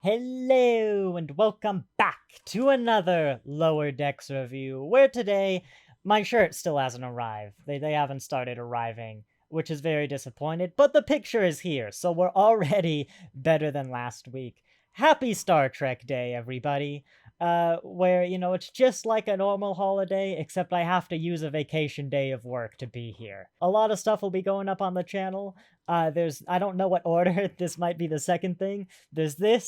Hello and welcome back to another Lower Decks review, where today my shirt still hasn't arrived. They haven't started arriving, which is very disappointed, but the picture is here, so we're already better than last week. Happy Star Trek Day, everybody. Where, it's just like a normal holiday, except I have to use a vacation day of work to be here. A lot of stuff will be going up on the channel. I don't know what order, this might be the second thing. There's the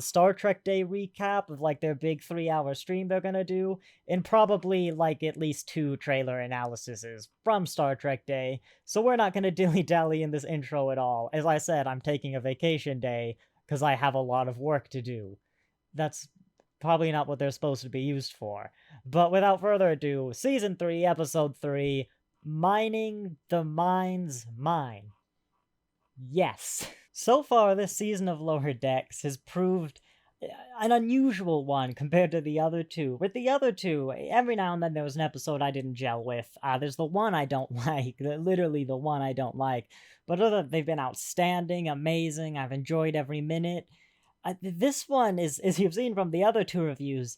Star Trek Day recap of like their big 3-hour stream they're gonna do, and probably like at least 2 trailer analyses from Star Trek Day. So we're not gonna dilly-dally in this intro at all. As I said, I'm taking a vacation day because I have a lot of work to do. That's probably not what they're supposed to be used for. But without further ado, Season 3, Episode 3, Mining the Mind's Mine. Yes. So far, this season of Lower Decks has proved an unusual one compared to the other two. With the other two, every now and then there was an episode I didn't gel with. There's the one I don't like, literally the one I don't like. But they've been outstanding, amazing. I've enjoyed every minute. This one is, as you've seen from the other two reviews,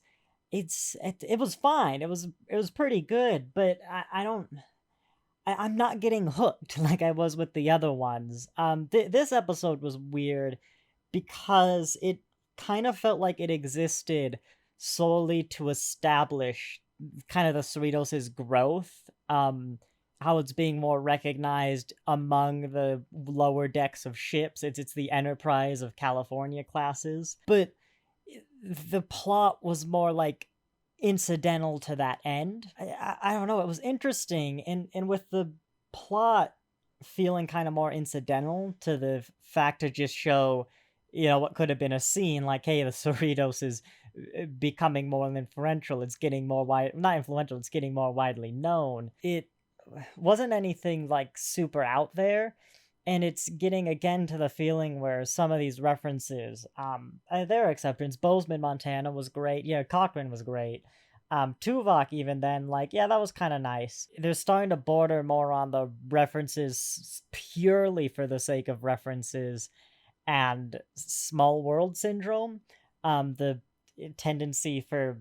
it was fine. It was pretty good, but I'm not getting hooked like I was with the other ones. This episode was weird because it kind of felt like it existed solely to establish kind of the Cerritos' growth, how it's being more recognized among the lower decks of ships. It's the Enterprise of California classes, but the plot was more like incidental to that end. I don't know, it was interesting, and with the plot feeling kind of more incidental to the fact to just show, what could have been a scene, like, hey, the Cerritos is becoming more influential, it's getting more not influential, it's getting more widely known. It wasn't anything, like, super out there, and it's getting again to the feeling where some of these references, their acceptance. Bozeman, Montana was great. Yeah, Cochrane was great. Tuvok, even then, like, yeah, that was kind of nice. They're starting to border more on the references purely for the sake of references and small world syndrome. The tendency for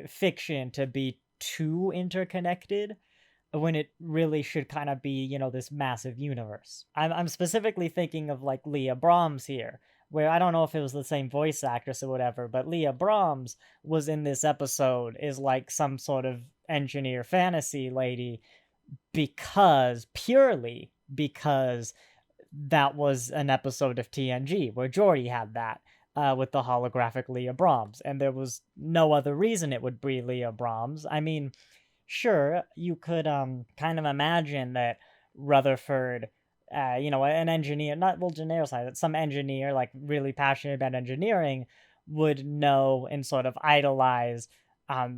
fiction to be too interconnected when it really should kind of be, this massive universe. I'm specifically thinking of, like, Leah Brahms here, where I don't know if it was the same voice actress or whatever, but Leah Brahms was in this episode is like some sort of engineer fantasy lady purely because that was an episode of TNG where Geordi had that. With the holographic Leah Brahms, and there was no other reason it would be Leah Brahms. I mean, sure, you could kind of imagine that Rutherford, an engineer, not well genericized, some engineer like really passionate about engineering would know and sort of idolize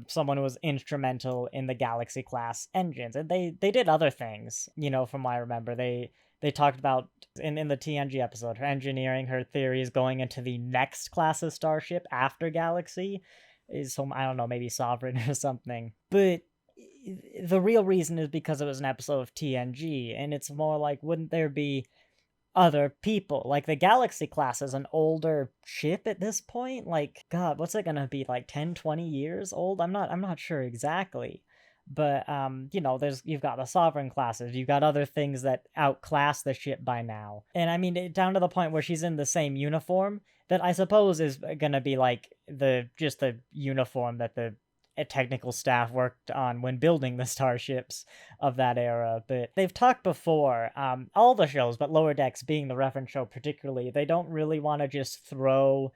someone who was instrumental in the Galaxy class engines, and they did other things. From what I remember, they talked about in the TNG episode, her engineering, her theories going into the next class of starship after Galaxy is some, I don't know, maybe Sovereign or something, but the real reason is because it was an episode of TNG, and it's more like, wouldn't there be other people? Like, the Galaxy class is an older ship at this point. Like, God, what's it gonna be, like 10, 20 years old? I'm not sure exactly. But you've got the Sovereign classes, you've got other things that outclass the ship by now. And I mean, down to the point where she's in the same uniform that I suppose is gonna be like the uniform that the technical staff worked on when building the starships of that era. But they've talked before, all the shows, but Lower Decks being the reference show particularly, they don't really want to just throw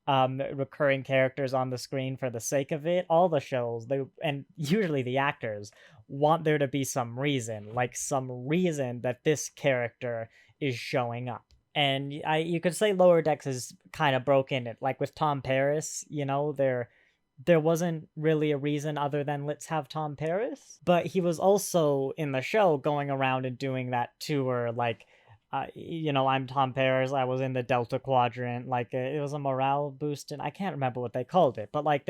recurring characters on the screen for the sake of it. All the shows, and usually the actors, want there to be some reason that this character is showing up. And you could say Lower Decks is kind of broken it, like with Tom Paris. There wasn't really a reason other than let's have Tom Paris. But he was also in the show going around and doing that tour, like, I'm Tom Paris, I was in the Delta Quadrant, like, it was a morale boost, and I can't remember what they called it, but, like,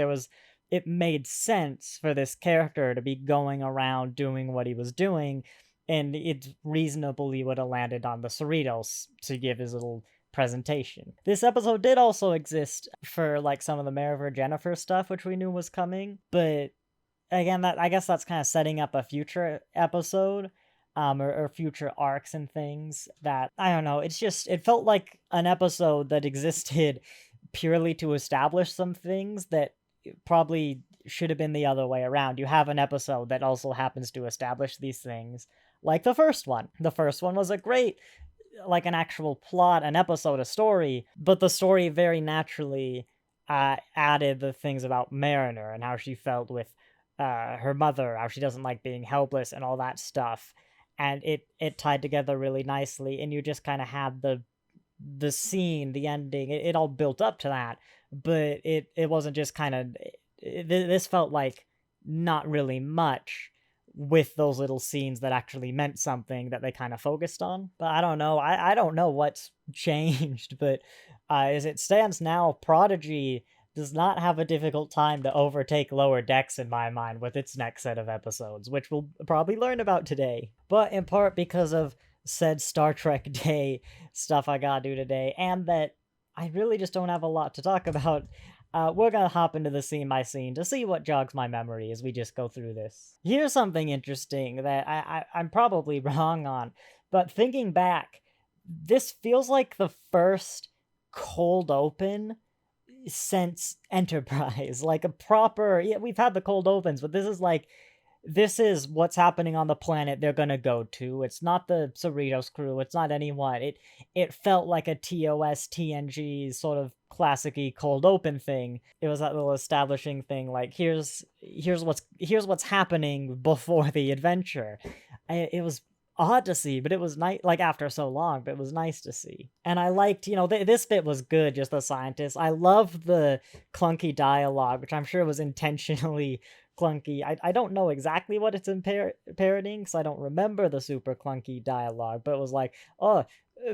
it made sense for this character to be going around doing what he was doing, and it reasonably would have landed on the Cerritos to give his little presentation. This episode did also exist for like some of the Mare Jennifer stuff, which we knew was coming, but again, that I guess that's kind of setting up a future episode, or future arcs and things that I don't know. It felt like an episode that existed purely to establish some things that probably should have been the other way around. You have an episode that also happens to establish these things, like the first one. The first one was a great, like an actual plot, an episode, a story, but the story very naturally added the things about Mariner and how she felt with her mother, how she doesn't like being helpless and all that stuff. And it tied together really nicely, and you just kind of had the scene, the ending, it all built up to that, but it wasn't just kind of, this felt like not really much with those little scenes that actually meant something that they kind of focused on. But I don't know, I don't know what's changed, but as it stands now, Prodigy does not have a difficult time to overtake Lower Decks in my mind with its next set of episodes, which we'll probably learn about today. But in part because of said Star Trek Day stuff I gotta do today, and that I really just don't have a lot to talk about, we're gonna hop into the scene by scene to see what jogs my memory as we just go through this. Here's something interesting that I'm probably wrong on, but thinking back, this feels like the first cold open since Enterprise. Like a proper, yeah, we've had the cold opens, but this is what's happening on the planet they're gonna go to. It's not the Cerritos crew, it's not anyone. It felt like a TOS TNG sort of classic-y cold open thing. It was that little establishing thing, like here's what's happening before the adventure. It was odd to see, but it was nice, like after so long, but it was nice to see. And I liked, this bit was good, just the scientists. I love the clunky dialogue, which I'm sure was intentionally clunky. I don't know exactly what it's parroting, because I don't remember the super clunky dialogue, but it was like, oh,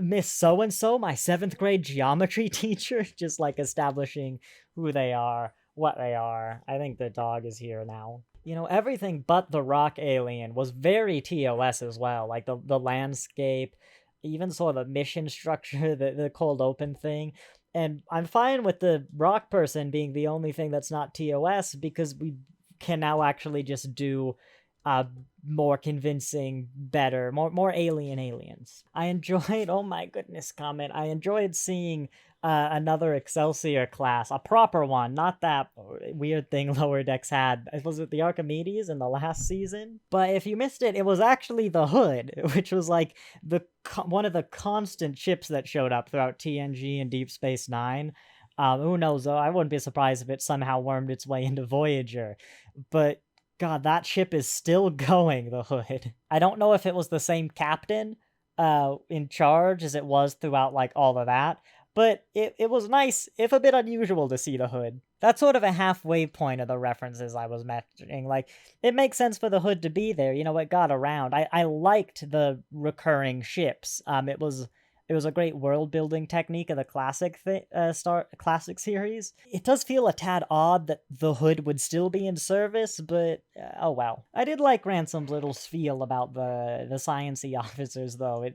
Miss So-and-so, my 7th grade geometry teacher, just like establishing who they are, what they are. I think the dog is here now. Everything but the rock alien was very TOS as well, like the landscape, even sort of the mission structure, the cold open thing. And I'm fine with the rock person being the only thing that's not TOS, because we can now actually just do more convincing, better, more alien aliens. I enjoyed, oh my goodness, comment, I enjoyed seeing another Excelsior class, a proper one, not that weird thing Lower Decks had. Was it the Archimedes in the last season? But if you missed it, it was actually the Hood, which was like one of the constant ships that showed up throughout TNG and Deep Space Nine. Who knows, though? I wouldn't be surprised if it somehow wormed its way into Voyager. But God, that ship is still going, the Hood. I don't know if it was the same captain in charge as it was throughout like all of that, but it was nice, if a bit unusual, to see the Hood. That's sort of a halfway point of the references I was mentioning. Like, it makes sense for the Hood to be there. It got around. I liked the recurring ships. It was a great world building technique of the classic series. It does feel a tad odd that the Hood would still be in service, but oh well. I did like Ransom's little spiel about the science-y officers, though.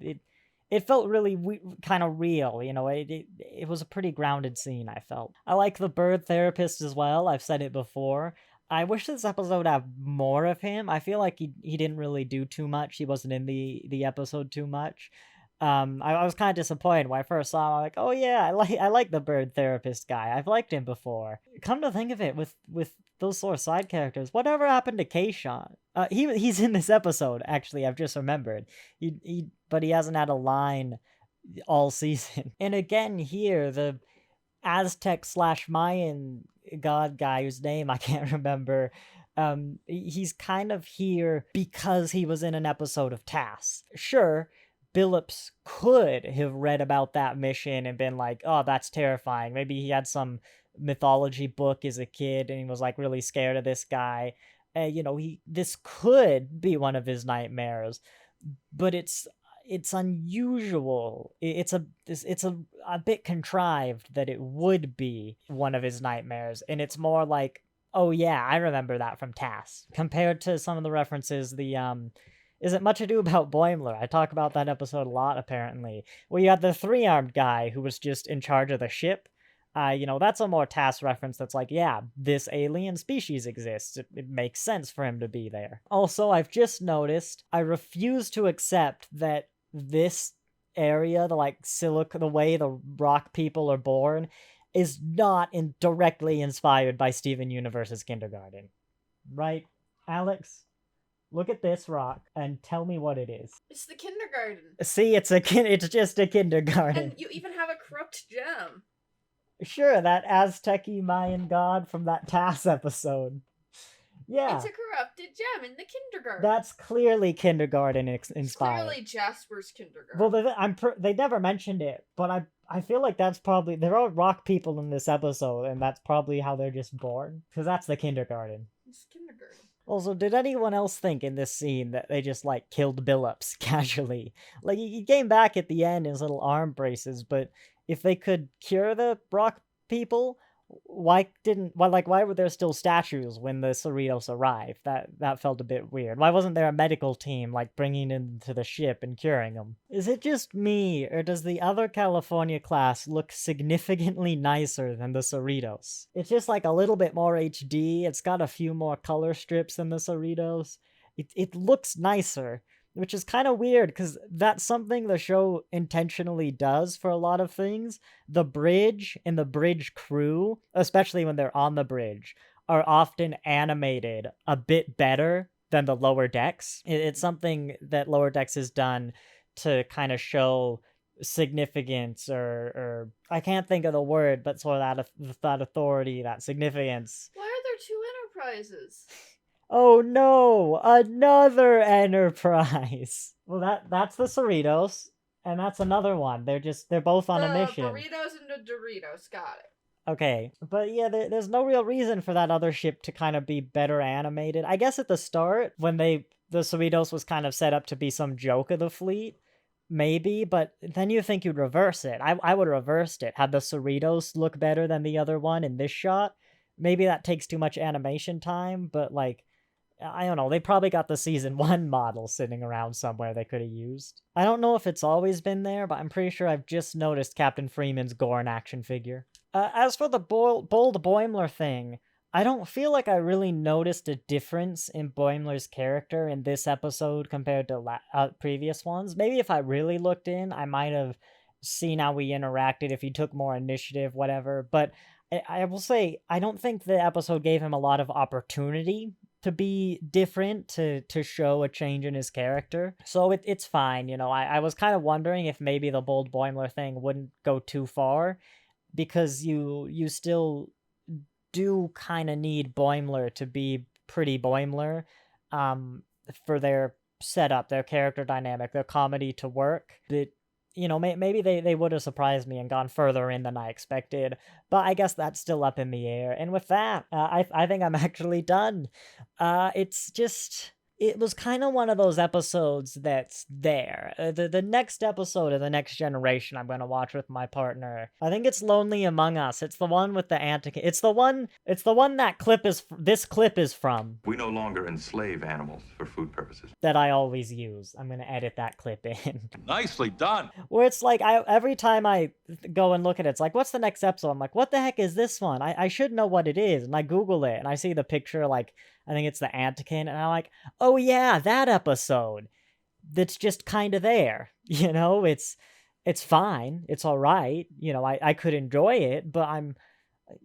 It felt really kind of real, it was a pretty grounded scene, I felt. I like the bird therapist as well, I've said it before. I wish this episode had more of him. I feel like he didn't really do too much. He wasn't in the episode too much. I was kind of disappointed when I first saw him. I'm like, oh yeah, I like the bird therapist guy. I've liked him before. Come to think of it, with those sort of side characters, whatever happened to Kayshawn? He's in this episode, actually, I've just remembered. But he hasn't had a line all season. And again here, the Aztec/Mayan god guy whose name I can't remember, he's kind of here because he was in an episode of TAS. Sure, Billups could have read about that mission and been like, oh, that's terrifying. Maybe he had some mythology book as a kid and he was like really scared of this guy. This could be one of his nightmares, but it's unusual. It's a bit contrived that it would be one of his nightmares, and it's more like, oh yeah, I remember that from TAS, compared to some of the references isn't Much Ado About Boimler. I talk about that episode a lot, apparently. Where you had the three-armed guy who was just in charge of the ship. That's a more TAS reference that's like, yeah, this alien species exists. It makes sense for him to be there. Also, I've just noticed I refuse to accept that this area, the way the rock people are born, is not directly inspired by Steven Universe's Kindergarten. Right, Alex? Look at this rock and tell me what it is. It's the kindergarten. See, it's just a kindergarten. And you even have a corrupt gem. Sure, that Aztec-y Mayan god from that TAS episode. Yeah. It's a corrupted gem in the kindergarten. That's clearly kindergarten inspired. It's clearly Jasper's kindergarten. Well, they never mentioned it, but I feel like that's probably... There are rock people in this episode, and that's probably how they're just born. Because that's the kindergarten. It's kindergarten. Also, did anyone else think in this scene that they just, killed Billups casually? He came back at the end in his little arm braces, but if they could cure the rock people, why were there still statues when the Cerritos arrived? That felt a bit weird. Why wasn't there a medical team, bringing into the ship and curing them? Is it just me, or does the other California class look significantly nicer than the Cerritos? It's just, a little bit more HD. It's got a few more color strips than the Cerritos. It looks nicer, which is kind of weird, because that's something the show intentionally does for a lot of things. The bridge and the bridge crew, especially when they're on the bridge, are often animated a bit better than the lower decks. It's something that lower decks has done to kind of show significance, or I can't think of the word, but sort of that authority, that significance. Why are there two Enterprises? Oh no, another Enterprise. Well, that's the Cerritos, and that's another one. They're both on a mission. The burritos and the Doritos, got it. Okay, but yeah, there's no real reason for that other ship to kind of be better animated. I guess at the start, when the Cerritos was kind of set up to be some joke of the fleet, maybe, but then you think you'd reverse it. I would have reversed it. Had the Cerritos look better than the other one in this shot? Maybe that takes too much animation time, but I don't know, they probably got the season 1 model sitting around somewhere they could have used. I don't know if it's always been there, but I'm pretty sure I've just noticed Captain Freeman's Gorn action figure. As for the bold Boimler thing, I don't feel like I really noticed a difference in Boimler's character in this episode compared to previous ones. Maybe if I really looked in, I might have seen how we interacted, if he took more initiative, whatever, but I will say, I don't think the episode gave him a lot of opportunity to be different, to show a change in his character. So it's fine, I was kind of wondering if maybe the bold Boimler thing wouldn't go too far, because you still do kind of need Boimler to be pretty Boimler, for their setup, their character dynamic, their comedy to work. That maybe they would have surprised me and gone further in than I expected, but I guess that's still up in the air. And with that, I think I'm actually done. It was kind of one of those episodes that's there. The next episode of The Next Generation I'm going to watch with my partner, I think it's Lonely Among Us. It's the one with the Antikin. It's the one this clip is from. We no longer enslave animals for food purposes. That I always use. I'm going to edit that clip in. Nicely done. Where it's every time I go and look at it, it's what's the next episode? I'm like, what the heck is this one? I should know what it is. And I Google it and I see the picture, I think it's the Antikin, and I'm like, oh yeah, that episode. That's just kind of there, it's fine, it's all right, I could enjoy it, but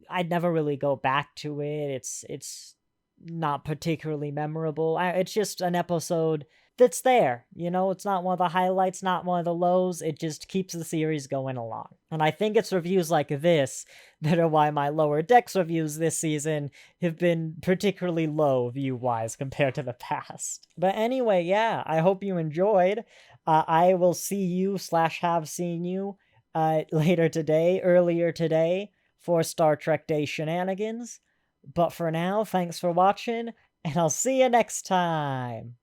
I'd never really go back to it. It's not particularly memorable. It's just an episode that's there, it's not one of the highlights, not one of the lows. It just keeps the series going along. And I think it's reviews like this that are why my Lower Decks reviews this season have been particularly low view-wise compared to the past. But anyway, yeah, I hope you enjoyed. I will see you / have seen you earlier today for Star Trek Day shenanigans. But for now, thanks for watching, and I'll see you next time.